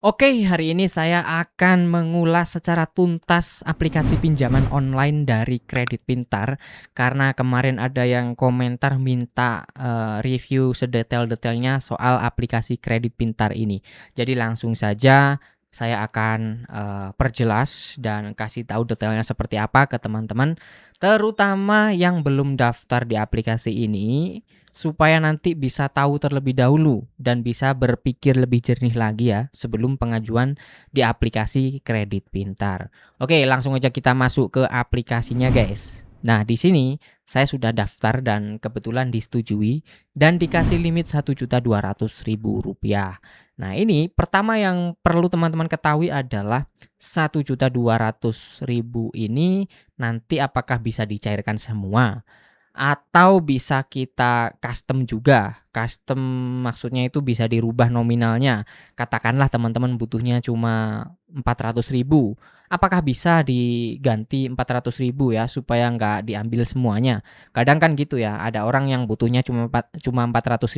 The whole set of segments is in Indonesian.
Oke, hari ini saya akan mengulas secara tuntas aplikasi pinjaman online dari Kredit Pintar karena kemarin ada yang komentar minta review sedetail-detailnya soal aplikasi Kredit Pintar ini. Jadi langsung saja saya akan perjelas dan kasih tahu detailnya seperti apa ke teman-teman, terutama yang belum daftar di aplikasi ini supaya nanti bisa tahu terlebih dahulu dan bisa berpikir lebih jernih lagi ya sebelum pengajuan di aplikasi Kredit Pintar. Oke, langsung aja kita masuk ke aplikasinya, guys. Nah, di sini saya sudah daftar dan kebetulan disetujui dan dikasih limit Rp1.200.000. Nah, ini pertama yang perlu teman-teman ketahui adalah Rp1.200.000 ini nanti apakah bisa dicairkan semua atau bisa kita custom juga. Custom maksudnya itu bisa dirubah nominalnya. Katakanlah teman-teman butuhnya cuma 400.000. Apakah bisa diganti 400.000 ya supaya nggak diambil semuanya? Kadang kan gitu ya, ada orang yang butuhnya cuma 400.000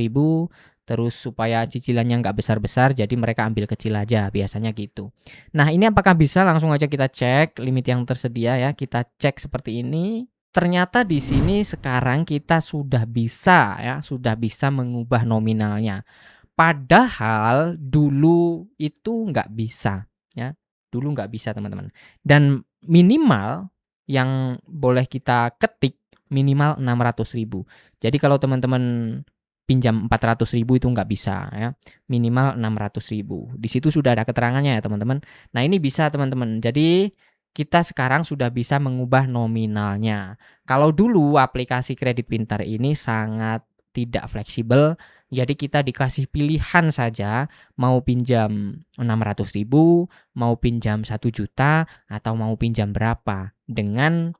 terus supaya cicilannya nggak besar-besar jadi mereka ambil kecil aja, biasanya gitu. Nah, ini apakah bisa? Langsung aja kita cek limit yang tersedia ya. Kita cek seperti ini. Ternyata di sini sekarang kita sudah bisa mengubah nominalnya. Padahal dulu itu nggak bisa, ya. Dulu nggak bisa, teman-teman. Dan minimal yang boleh kita ketik minimal 600.000. Jadi kalau teman-teman pinjam 400.000 itu nggak bisa ya, minimal 600.000. Di situ sudah ada keterangannya ya, teman-teman. Nah, ini bisa, teman-teman. Jadi kita sekarang sudah bisa mengubah nominalnya. Kalau dulu aplikasi Kredit Pintar ini sangat tidak fleksibel, jadi kita dikasih pilihan saja mau pinjam 600.000, mau pinjam 1 juta, atau mau pinjam berapa dengan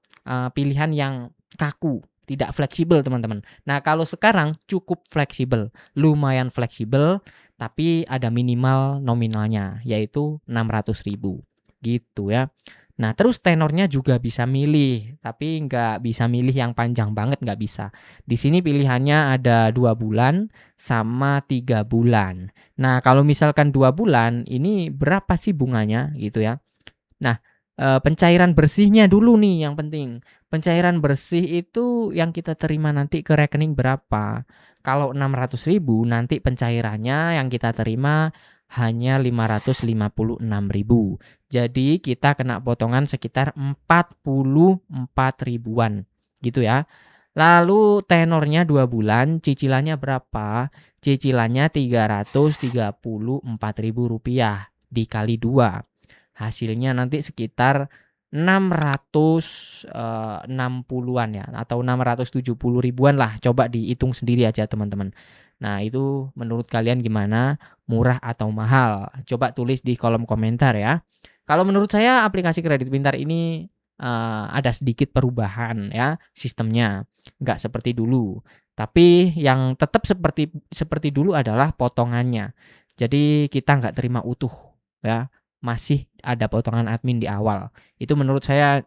pilihan yang kaku, tidak fleksibel, teman-teman. Nah, kalau sekarang cukup fleksibel, lumayan fleksibel, tapi ada minimal nominalnya yaitu 600.000 gitu ya. Nah, terus tenornya juga bisa milih, tapi nggak bisa milih yang panjang banget, nggak bisa. Di sini pilihannya ada 2 bulan sama 3 bulan. Nah, kalau misalkan 2 bulan, ini berapa sih bunganya gitu ya. Nah, pencairan bersihnya dulu nih yang penting. Pencairan bersih itu yang kita terima nanti ke rekening berapa. Kalau 600.000 nanti pencairannya yang kita terima hanya 556.000. Jadi kita kena potongan sekitar 44 ribuan gitu ya. Lalu tenornya 2 bulan, cicilannya berapa? Cicilannya Rp334.000 dikali 2. Hasilnya nanti sekitar 660-an ya, atau 670 ribuan lah, coba dihitung sendiri aja, teman-teman. Nah, itu menurut kalian gimana? Murah atau mahal? Coba tulis di kolom komentar ya. Kalau menurut saya aplikasi Kredit Pintar ini ada sedikit perubahan ya sistemnya, nggak seperti dulu. Tapi yang tetap seperti seperti dulu adalah potongannya. Jadi kita nggak terima utuh ya, masih ada potongan admin di awal. Itu menurut saya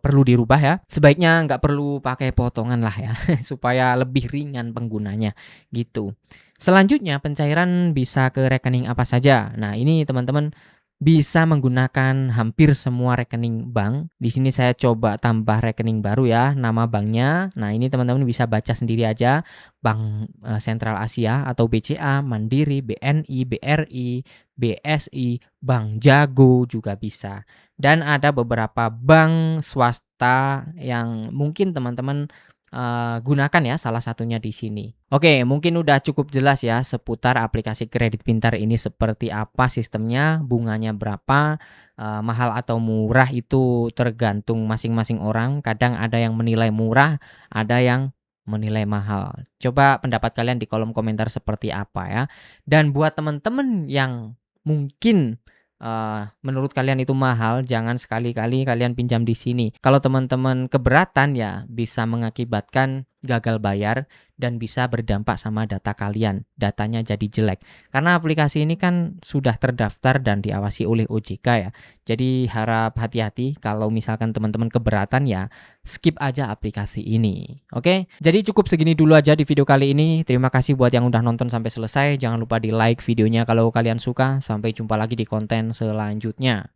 perlu dirubah ya. Sebaiknya nggak perlu pakai potongan lah ya, supaya lebih ringan penggunanya gitu. Selanjutnya pencairan bisa ke rekening apa saja. Nah, ini teman-teman bisa menggunakan hampir semua rekening bank. Di sini saya coba tambah rekening baru ya, nama banknya. Nah, ini teman-teman bisa baca sendiri aja. Bank Sentral Asia atau BCA, Mandiri, BNI, BRI, BSI, Bank Jago juga bisa. Dan ada beberapa bank swasta yang mungkin teman-teman gunakan ya, salah satunya di sini. Oke, mungkin udah cukup jelas ya seputar aplikasi Kredit Pintar ini seperti apa sistemnya, bunganya berapa, mahal atau murah itu tergantung masing-masing orang. Kadang ada yang menilai murah, ada yang menilai mahal. Coba pendapat kalian di kolom komentar seperti apa ya. Dan buat teman-teman yang mungkin menurut kalian itu mahal, jangan sekali-kali kalian pinjam di sini. Kalau teman-teman keberatan ya bisa mengakibatkan gagal bayar dan bisa berdampak sama data kalian. Datanya jadi jelek. Karena aplikasi ini kan sudah terdaftar dan diawasi oleh OJK ya. Jadi harap hati-hati kalau misalkan teman-teman keberatan ya, skip aja aplikasi ini. Oke? Jadi cukup segini dulu aja di video kali ini. Terima kasih buat yang udah nonton sampai selesai. Jangan lupa di like videonya kalau kalian suka. Sampai jumpa lagi di konten selanjutnya.